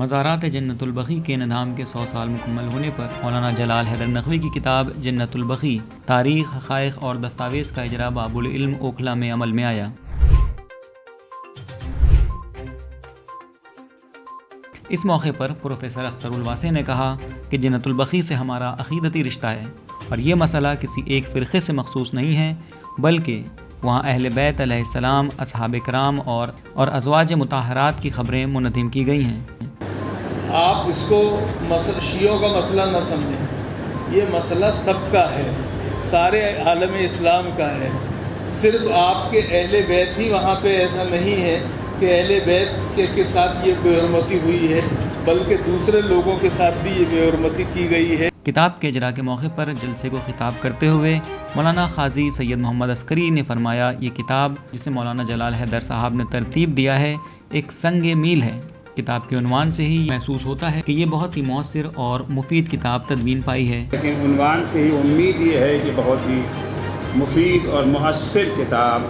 مزارات جنت البقیع کے انہدام کے 100 سال مکمل ہونے پر مولانا جلال حیدر نقوی کی کتاب جنت البقیع تاریخ، حقائق اور دستاویز کا اجرا باب العلم اوکھلا میں عمل میں آیا۔ اس موقع پر پروفیسر اختر الواسع نے کہا کہ جنت البقیع سے ہمارا عقیدتی رشتہ ہے اور یہ مسئلہ کسی ایک فرقے سے مخصوص نہیں ہے، بلکہ وہاں اہل بیت علیہ السلام، اصحاب کرام اور ازواج مطہرات کی خبریں منظم کی گئی ہیں۔ آپ اس کو شیعوں کا مسئلہ نہ سمجھیں، یہ مسئلہ سب کا ہے، سارے عالم اسلام کا ہے۔ صرف آپ کے اہل بیت ہی وہاں پہ ایسا نہیں ہے کہ اہل بیت کے ساتھ یہ بے حرمتی ہوئی ہے، بلکہ دوسرے لوگوں کے ساتھ بھی یہ بے حرمتی کی گئی ہے۔ کتاب کے اجرا کے موقع پر جلسے کو خطاب کرتے ہوئے مولانا قاضی سید محمد عسکری نے فرمایا، یہ کتاب جسے مولانا جلال حیدر صاحب نے ترتیب دیا ہے ایک سنگ میل ہے۔ کتاب کے عنوان سے ہی محسوس ہوتا ہے کہ یہ بہت ہی مؤثر اور مفید کتاب تدوین پائی ہے، لیکن عنوان سے ہی امید یہ ہے کہ بہت ہی مفید اور مؤثر کتاب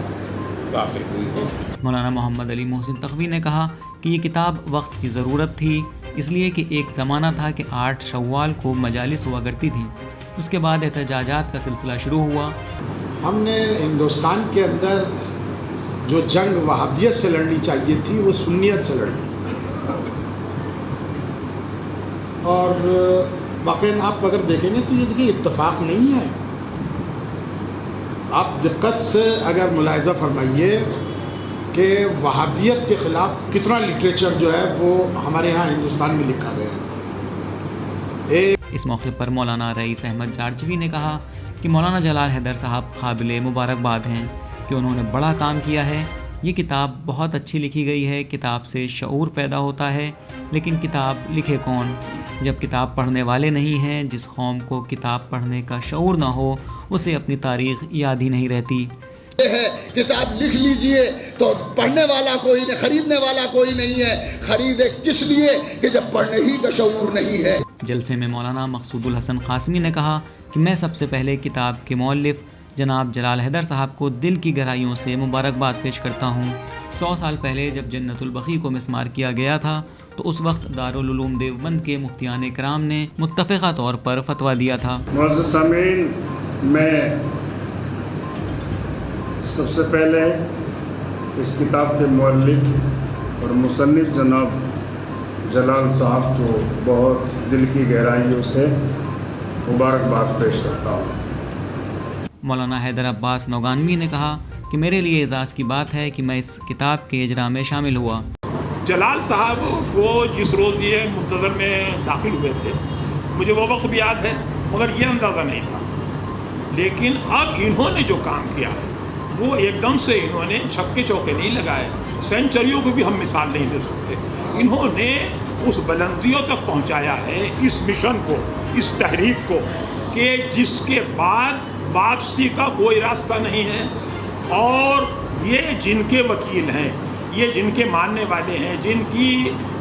واقع ہوئی ہے۔ مولانا محمد علی محسن تقوی نے کہا کہ یہ کتاب وقت کی ضرورت تھی، اس لیے کہ ایک زمانہ تھا کہ 8 شوال کو مجالس ہوا کرتی تھیں، اس کے بعد احتجاجات کا سلسلہ شروع ہوا۔ ہم نے ہندوستان کے اندر جو جنگ وہابیت سے لڑنی چاہیے تھی وہ سنیت سے لڑی، اور واقعاً آپ اگر دیکھیں گے تو یہ دیکھیں اتفاق نہیں ہے۔ آپ دقت سے اگر ملاحظہ فرمائیے کہ وہابیت کے خلاف کتنا لٹریچر جو ہے وہ ہمارے ہاں ہندوستان میں لکھا گیا ہے۔ اس موقع پر مولانا رئیس احمد جارجوی نے کہا کہ مولانا جلال حیدر صاحب قابل مبارکباد ہیں کہ انہوں نے بڑا کام کیا ہے۔ یہ کتاب بہت اچھی لکھی گئی ہے، کتاب سے شعور پیدا ہوتا ہے، لیکن کتاب لکھے کون جب کتاب پڑھنے والے نہیں ہیں؟ جس قوم کو کتاب پڑھنے کا شعور نہ ہو اسے اپنی تاریخ یاد ہی نہیں رہتی۔ ہے کتاب لکھ لیجئے تو پڑھنے والا کوئی نہیں، خریدنے والا کوئی نہیں ہے، خریدے کس لیے کہ جب پڑھنے ہی کا شعور نہیں ہے۔ جلسے میں مولانا مقصود الحسن قاسمی نے کہا کہ میں سب سے پہلے کتاب کے مؤلف جناب جلال حیدر صاحب کو دل کی گہرائیوں سے مبارکباد پیش کرتا ہوں۔ 100 سال پہلے جب جنت البقیع کو مسمار کیا گیا تھا تو اس وقت دارالعلوم دیوبند کے مفتیان کرام نے متفقہ طور پر فتویٰ دیا تھا۔ معزز سامعین، میں سب سے پہلے اس کتاب کے مؤلف اور مصنف جناب جلال صاحب کو بہت دل کی گہرائیوں سے مبارکباد پیش کرتا ہوں۔ مولانا حیدر عباس نوگانوی نے کہا کہ میرے لیے اعزاز کی بات ہے کہ میں اس کتاب کے اجرا میں شامل ہوا۔ جلال صاحب وہ جس روز یہ منتظر میں داخل ہوئے تھے مجھے وہ وقت بھی یاد ہے، مگر یہ اندازہ نہیں تھا، لیکن اب انہوں نے جو کام کیا ہے وہ ایک دم سے انہوں نے چھکے چوکے نہیں لگائے، سینچریوں کو بھی ہم مثال نہیں دے سکتے۔ انہوں نے اس بلندیوں تک پہنچایا ہے اس مشن کو، اس تحریک کو، کہ جس کے بعد واپسی کا کوئی راستہ نہیں ہے، اور یہ جن کے وکیل ہیں، یہ جن کے ماننے والے ہیں، جن کی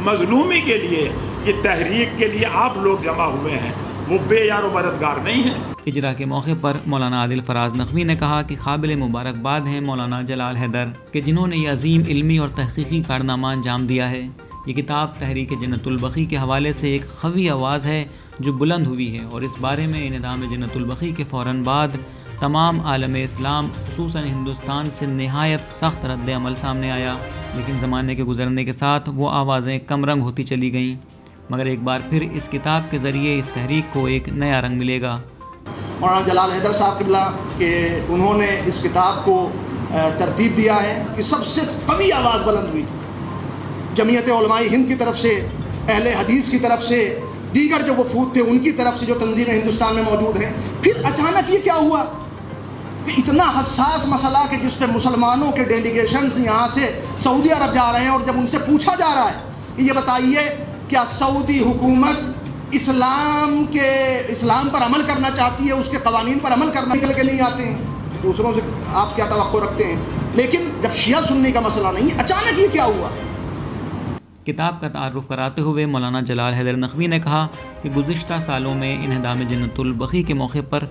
مظلومی کے لیے، یہ تحریک کے لیے آپ لوگ جمع ہوئے ہیں، وہ بے یار و مددگار نہیں ہیں۔ اجرا کے موقع پر مولانا عادل فراز نقوی نے کہا کہ قابل مبارکباد ہیں مولانا جلال حیدر کہ جنہوں نے یہ عظیم علمی اور تحقیقی کارنامہ انجام دیا ہے۔ یہ کتاب تحریک جنت البقیع کے حوالے سے ایک قوی آواز ہے جو بلند ہوئی ہے، اور اس بارے میں انہدام جنت البقیع کے فوراً بعد تمام عالم اسلام خصوصاً ہندوستان سے نہایت سخت رد عمل سامنے آیا، لیکن زمانے کے گزرنے کے ساتھ وہ آوازیں کم رنگ ہوتی چلی گئیں، مگر ایک بار پھر اس کتاب کے ذریعے اس تحریک کو ایک نیا رنگ ملے گا۔ مولانا جلال حیدر صاحب قبلہ کہ انہوں نے اس کتاب کو ترتیب دیا ہے کہ سب سے قوی آواز بلند ہوئی تھی، جمعیت علماء ہند کی طرف سے، اہل حدیث کی طرف سے، دیگر جو وفود تھے ان کی طرف سے جو تنظیمیں ہندوستان میں موجود ہیں۔ پھر اچانک یہ کیا ہوا کہ اتنا حساس مسئلہ کہ جس پہ مسلمانوں کے ڈیلیگیشنز یہاں سے سعودی عرب جا رہے ہیں، اور جب ان سے پوچھا جا رہا ہے کہ یہ بتائیے کیا سعودی حکومت اسلام پر عمل کرنا چاہتی ہے، اس کے قوانین پر عمل کرنا نکل کے نہیں آتے ہیں، دوسروں سے آپ کیا توقع رکھتے ہیں؟ لیکن جب شیعہ سنی کا مسئلہ نہیں، اچانک یہ کیا ہوا؟ کتاب کا تعارف کراتے ہوئے مولانا جلال حیدر نقوی نے کہا کہ گزشتہ سالوں میں انہدام جنت البقیع کے موقع پر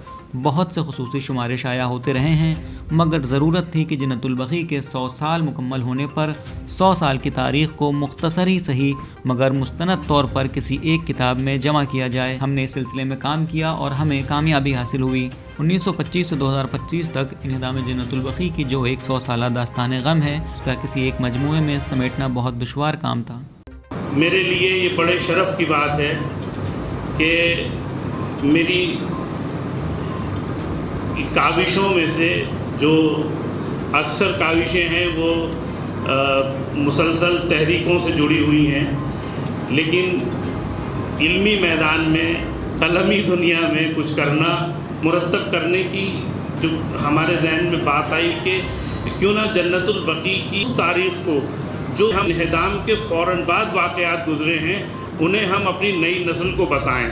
بہت سے خصوصی شمارے شائع ہوتے رہے ہیں، مگر ضرورت تھی کہ جنت البقیع کے 100 سال مکمل ہونے پر 100 سال کی تاریخ کو مختصر ہی صحیح مگر مستند طور پر کسی ایک کتاب میں جمع کیا جائے۔ ہم نے اس سلسلے میں کام کیا اور ہمیں کامیابی حاصل ہوئی۔ 1925 سے 2025 تک انہدام جنت البقیع کی جو 100 سالہ داستان غم ہے، اس کا کسی ایک مجموعے میں سمیٹنا بہت دشوار کام تھا۔ میرے لیے یہ بڑے شرف کی بات ہے کہ میری کاوشوں میں سے جو اکثر کاوشیں ہیں وہ مسلسل تحریکوں سے جڑی ہوئی ہیں، لیکن علمی میدان میں، قلمی دنیا میں کچھ کرنا، مرتب کرنے کی جو ہمارے ذہن میں بات آئی کہ کیوں نہ جنت البقیع کی تاریخ کو، جو ہم انہدام کے فوراً بعد واقعات گزرے ہیں، انہیں ہم اپنی نئی نسل کو بتائیں۔